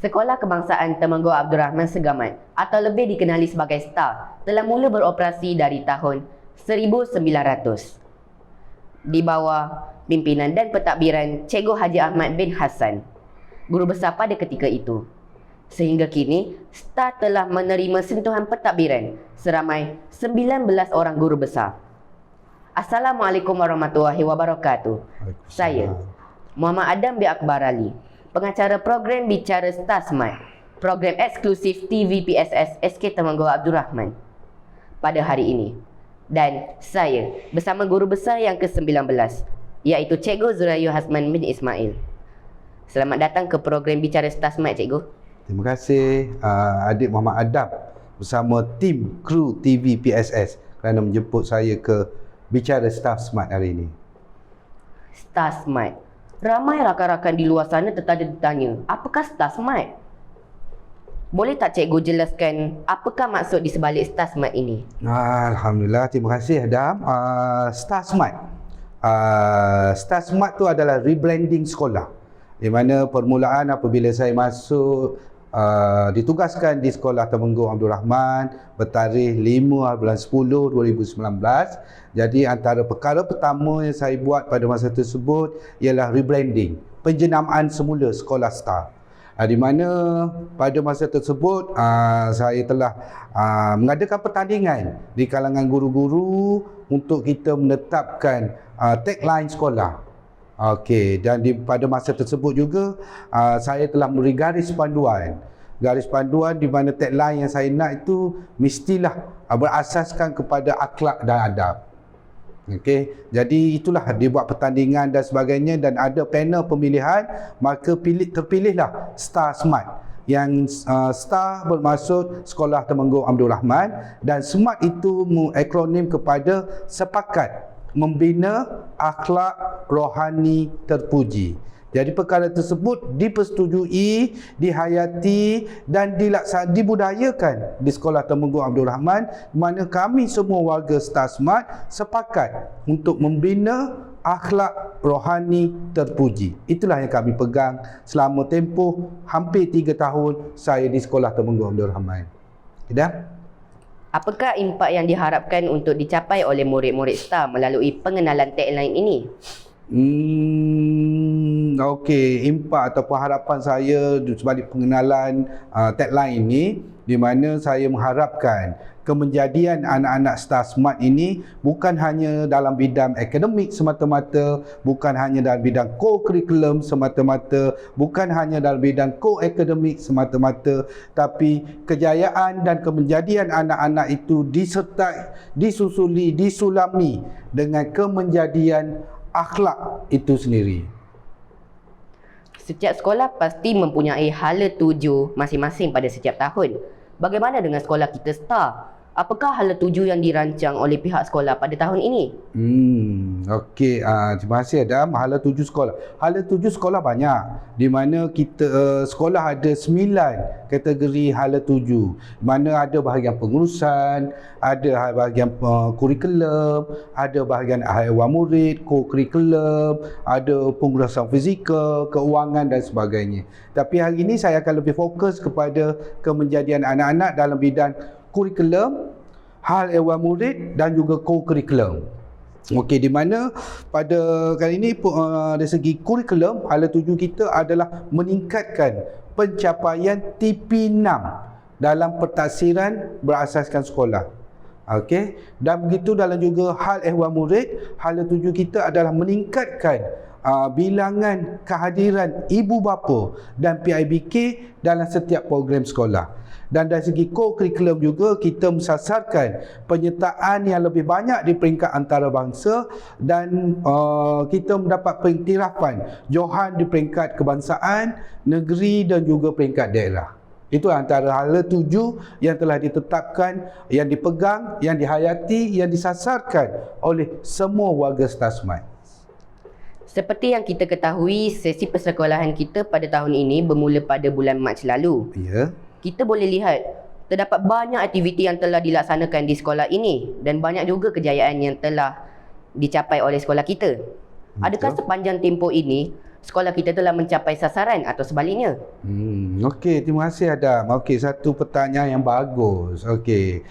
Sekolah Kebangsaan Temenggong Abdul Rahman Segamat atau lebih dikenali sebagai STAR telah mula beroperasi dari tahun 1900 di bawah pimpinan dan pentadbiran Cikgu Haji Ahmad bin Hassan, guru besar pada ketika itu. Sehingga kini, STAR telah menerima sentuhan pentadbiran seramai 19 orang guru besar. Assalamualaikum warahmatullahi wabarakatuh. Saya, Muhammad Adam bin Akbar Ali, pengacara program Bicara STAR Smart, program eksklusif TV PSS SK Temenggong Abdul Rahman pada hari ini. Dan saya bersama guru besar yang ke-19, iaitu Cikgu Zurayu Hasman bin Ismail. Selamat datang ke program Bicara STAR Smart, Cikgu. Terima kasih adik Muhammad Adam bersama tim kru TV PSS kerana menjemput saya ke Bicara STAR Smart hari ini. STAR Smart. Ramai rakan-rakan di luar sana tertanya, apakah STAR Smart? Boleh tak cikgu jelaskan apakah maksud di sebalik STAR Smart ini? Alhamdulillah, terima kasih Adam. STAR Smart. STAR Smart tu adalah rebranding sekolah. Di mana permulaan apabila saya masuk ditugaskan di Sekolah Temenggong Abdul Rahman bertarikh 5 bulan 10 2019. Jadi antara perkara pertama yang saya buat pada masa tersebut ialah rebranding, penjenamaan semula Sekolah STAR. Di mana pada masa tersebut saya telah mengadakan pertandingan di kalangan guru-guru untuk kita menetapkan tagline sekolah. Okey, dan pada masa tersebut juga saya telah memberi garis panduan di mana tagline yang saya nak itu mestilah berasaskan kepada akhlak dan adab. Okey, jadi itulah dibuat pertandingan dan sebagainya dan ada panel pemilihan, maka terpilihlah STAR Smart. Yang STAR bermaksud Sekolah Temenggong Abdul Rahman dan Smart itu akronim kepada sepakat membina akhlak rohani terpuji. Jadi perkara tersebut dipersetujui, dihayati dan dibudayakan di Sekolah Temenggong Abdul Rahman, di mana kami semua warga STAR Smart sepakat untuk membina akhlak rohani terpuji. Itulah yang kami pegang selama tempoh hampir 3 tahun saya di Sekolah Temenggong Abdul Rahman. Dah? Apakah impak yang diharapkan untuk dicapai oleh murid-murid STAR melalui pengenalan tagline ini? Okey, impak ataupun harapan saya sebalik pengenalan tagline ini, di mana saya mengharapkan kemenjadian anak-anak STAR Smart ini bukan hanya dalam bidang akademik semata-mata, bukan hanya dalam bidang co-curriculum semata-mata, bukan hanya dalam bidang co-akademik semata-mata, tapi kejayaan dan kemenjadian anak-anak itu disertai, disusuli, disulami dengan kemenjadian akhlak itu sendiri. Setiap sekolah pasti mempunyai hala tuju masing-masing pada setiap tahun. Bagaimana dengan sekolah kita STAR? Apakah hala tuju yang dirancang oleh pihak sekolah pada tahun ini? Okey, terima kasih Adam. Hala tuju sekolah. Hala tuju sekolah banyak. Di mana kita sekolah ada 9 kategori hala tuju. Mana ada bahagian pengurusan, ada bahagian kurikulum, ada bahagian ahli murid, co-curriculum, ada pengurusan fizikal, keuangan dan sebagainya. Tapi hari ini saya akan lebih fokus kepada kemenjadian anak-anak dalam bidang kurikulum, hal ehwal murid dan juga co-curriculum. Okey, di mana pada kali ini dari segi kurikulum, hala tuju kita adalah meningkatkan pencapaian TP6 dalam pentadsiran berasaskan sekolah. Okey, dan begitu dalam juga hal ehwal murid, hala tuju kita adalah meningkatkan bilangan kehadiran ibu bapa dan PIBK dalam setiap program sekolah. Dan dari segi co-curriculum juga kita mensasarkan penyertaan yang lebih banyak di peringkat antarabangsa dan kita mendapat pengiktirafan johan di peringkat kebangsaan, negeri dan juga peringkat daerah. Itu antara hala tuju yang telah ditetapkan, yang dipegang, yang dihayati, yang disasarkan oleh semua warga STAR Smart. Seperti yang kita ketahui, sesi persekolahan kita pada tahun ini bermula pada bulan Mac lalu. Ya. Kita boleh lihat terdapat banyak aktiviti yang telah dilaksanakan di sekolah ini dan banyak juga kejayaan yang telah dicapai oleh sekolah kita. Adakah sepanjang tempoh ini sekolah kita telah mencapai sasaran atau sebaliknya? Okey, terima kasih Adam. Okey, satu pertanyaan yang bagus. Okey.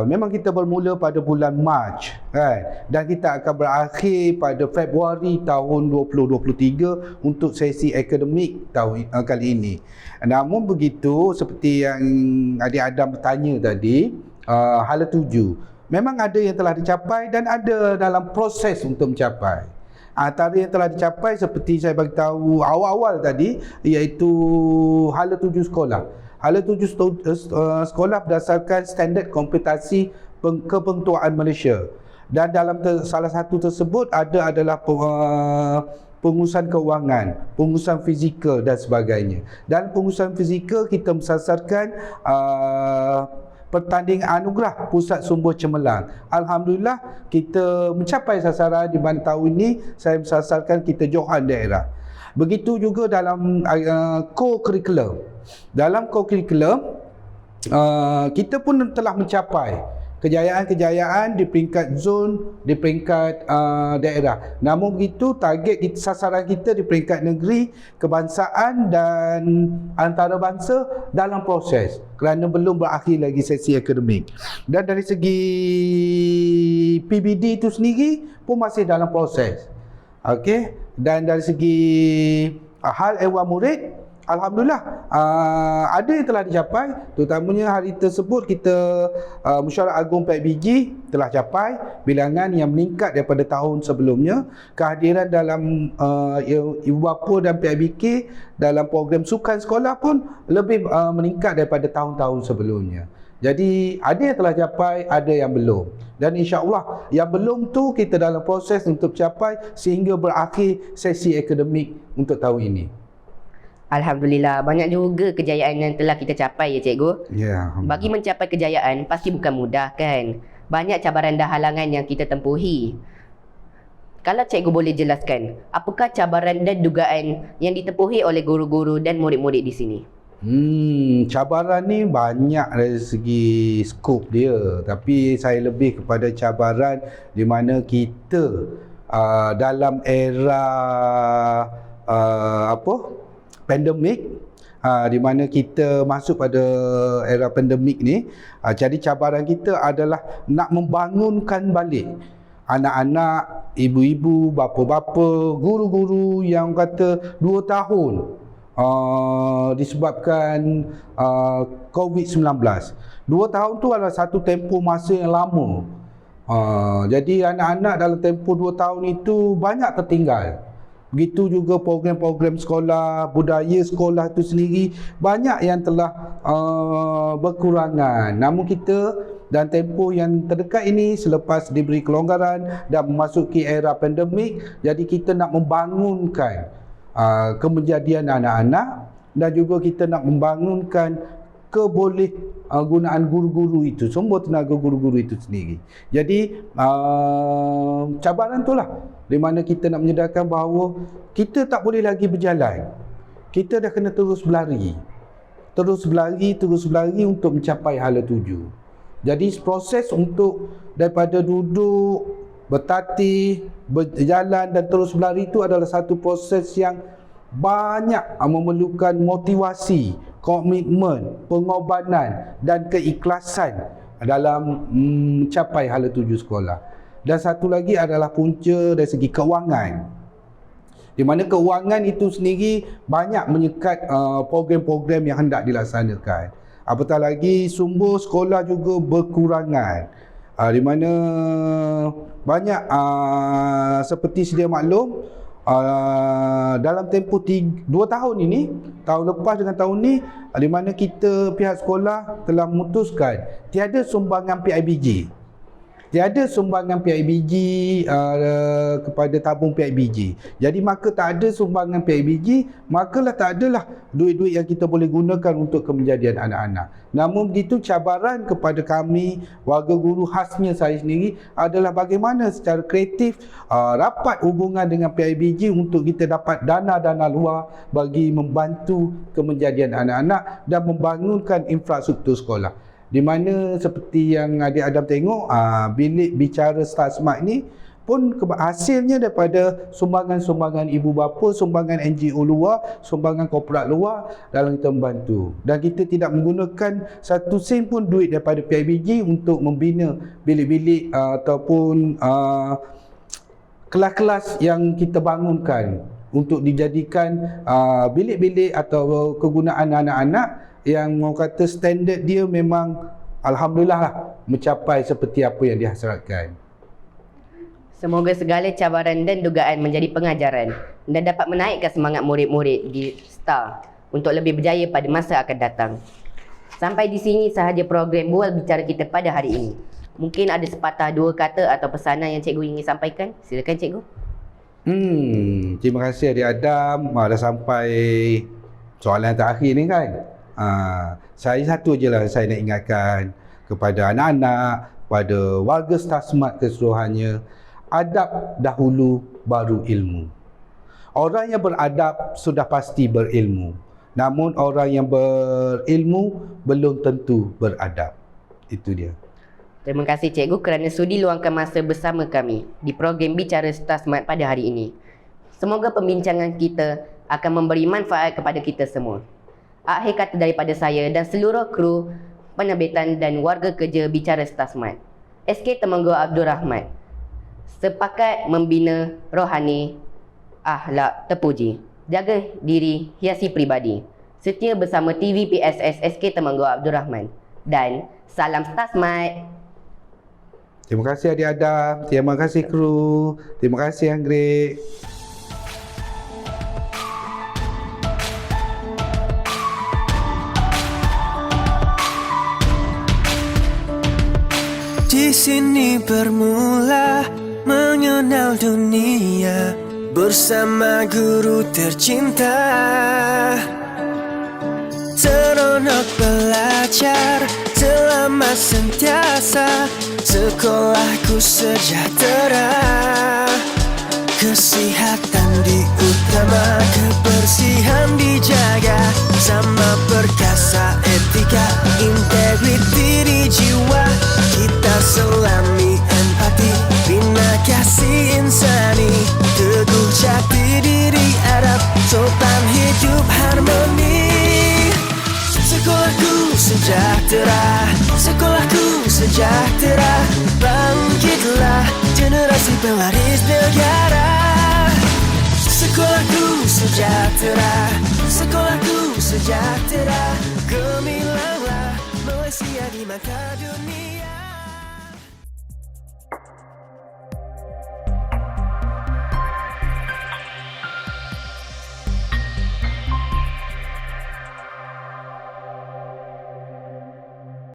Memang kita bermula pada bulan Mac kan, dan kita akan berakhir pada Februari tahun 2023 untuk sesi akademik tahun kali ini. Namun begitu, seperti yang adik Adam bertanya tadi, hala tuju memang ada yang telah dicapai dan ada dalam proses untuk mencapai. Antara yang telah dicapai seperti saya bagi tahu awal-awal tadi, iaitu hala tuju sekolah. Hala tuju sekolah berdasarkan standard komputasi kepengurusan Malaysia. Dan dalam salah satu tersebut adalah pengurusan keuangan, pengurusan fizikal dan sebagainya. Dan pengurusan fizikal kita mensasarkan pertanding anugerah Pusat Sumber Cemerlang. Alhamdulillah kita mencapai sasaran di mana tahun ini saya mensasarkan kita Johan daerah. Begitu juga dalam co-curriculum. Dalam co-curriculum kita pun telah mencapai kejayaan-kejayaan di peringkat zon, di peringkat daerah. Namun begitu target sasaran kita di peringkat negeri, kebangsaan dan antarabangsa dalam proses kerana belum berakhir lagi sesi akademik. Dan dari segi PBD itu sendiri pun masih dalam proses. Okey, dan dari segi hal ehwal murid, alhamdulillah ada yang telah dicapai, terutamanya hari tersebut kita Mesyuarat Agung PIBG telah capai bilangan yang meningkat daripada tahun sebelumnya. Kehadiran dalam ibu bapa dan PIBK dalam program sukan sekolah pun lebih meningkat daripada tahun-tahun sebelumnya. Jadi ada yang telah capai, ada yang belum. Dan insya-Allah yang belum tu kita dalam proses untuk capai sehingga berakhir sesi akademik untuk tahun ini. Alhamdulillah, banyak juga kejayaan yang telah kita capai ya cikgu. Ya. Bagi mencapai kejayaan pasti bukan mudah kan. Banyak cabaran dan halangan yang kita tempuhi. Kalau cikgu boleh jelaskan, apakah cabaran dan dugaan yang ditempuhi oleh guru-guru dan murid-murid di sini? Cabaran ni banyak dari segi skop dia, tapi saya lebih kepada cabaran di mana kita dalam era pandemik, di mana kita masuk pada era pandemik ni, jadi cabaran kita adalah nak membangunkan balik anak-anak, ibu-ibu, bapa-bapa, guru-guru yang kata 2 tahun disebabkan COVID-19. 2 tahun tu adalah satu tempoh masa yang lama. Jadi anak-anak dalam tempoh 2 tahun itu banyak tertinggal. Begitu juga program-program sekolah, budaya sekolah itu sendiri banyak yang telah berkurangan. Namun kita dan tempoh yang terdekat ini selepas diberi kelonggaran dan memasuki era pandemik, jadi kita nak membangunkan kemenjadian anak-anak dan juga kita nak membangunkan kebolehgunaan guru-guru itu, sumber tenaga guru-guru itu sendiri. Jadi cabaran itulah di mana kita nak menyedarkan bahawa kita tak boleh lagi berjalan. Kita dah kena terus berlari untuk mencapai hala tuju. Jadi proses untuk daripada duduk, bertatih, berjalan dan terus berlari itu adalah satu proses yang banyak memerlukan motivasi, komitmen, pengorbanan dan keikhlasan dalam mencapai hala tuju sekolah. Dan satu lagi adalah punca dari segi keuangan, di mana keuangan itu sendiri banyak menyekat program-program yang hendak dilaksanakan. Apatah lagi sumber sekolah juga berkurangan, di mana banyak seperti sedia maklum, dalam tempoh 2 tahun ini, tahun lepas dengan tahun ni, di mana kita pihak sekolah telah memutuskan tiada sumbangan PIBG. Tiada sumbangan PIBG kepada tabung PIBG. Jadi maka tak ada sumbangan PIBG, makalah tak adalah duit-duit yang kita boleh gunakan untuk kemenjadian anak-anak. Namun begitu cabaran kepada kami, warga guru khasnya saya sendiri adalah bagaimana secara kreatif rapat hubungan dengan PIBG untuk kita dapat dana-dana luar bagi membantu kemenjadian anak-anak dan membangunkan infrastruktur sekolah. Di mana seperti yang adik Adam tengok, bilik bicara Star Smart ni pun hasilnya daripada sumbangan-sumbangan ibu bapa, sumbangan NGO luar, sumbangan korporat luar dalam kita membantu. Dan kita tidak menggunakan satu sen pun duit daripada PIBG untuk membina bilik-bilik ataupun kelas-kelas yang kita bangunkan untuk dijadikan bilik-bilik atau kegunaan anak-anak yang orang kata standard dia memang alhamdulillah lah mencapai seperti apa yang dihasratkan. Semoga segala cabaran dan dugaan menjadi pengajaran dan dapat menaikkan semangat murid-murid di STAR untuk lebih berjaya pada masa akan datang. Sampai di sini sahaja program Bual Bicara kita pada hari ini. Mungkin ada sepatah dua kata atau pesanan yang cikgu ingin sampaikan. Silakan cikgu. Terima kasih Adik Adam. Dah sampai soalan terakhir ni kan. Saya satu je lah saya nak ingatkan kepada anak-anak, pada warga Star Smart keseluruhannya, adab dahulu baru ilmu. Orang yang beradab sudah pasti berilmu. Namun orang yang berilmu belum tentu beradab. Itu dia. Terima kasih cikgu kerana sudi luangkan masa bersama kami di program Bicara Star Smart pada hari ini. Semoga pembincangan kita akan memberi manfaat kepada kita semua. Akhir kata daripada saya dan seluruh kru penerbitan dan warga kerja Bicara Star Smart. SK Temenggong Abdul Rahman. Sepakat membina rohani, akhlak terpuji. Jaga diri, hiasi pribadi. Setia bersama TVPSS SK Temenggong Abdul Rahman. Dan salam Star Smart. Terima kasih Adik Adam. Terima kasih kru. Terima kasih Anggrek. Di sini bermula mengenal dunia bersama guru tercinta. Seronok belajar selama sentiasa, sekolahku sejahtera. Kesihatan diutama, kebersihan dijaga, sama perkasa etika, integriti di jiwa. Kita selami empati, bina kasih insani, teguh jati diri adab, sopan hidup harmoni. Sekolahku sejahtera, sekolahku sejahtera. Bangkitlah generasi pewaris negara. Sekolahku sejahtera, sekolahku sejahtera. Gemilanglah Malaysia di mata dunia.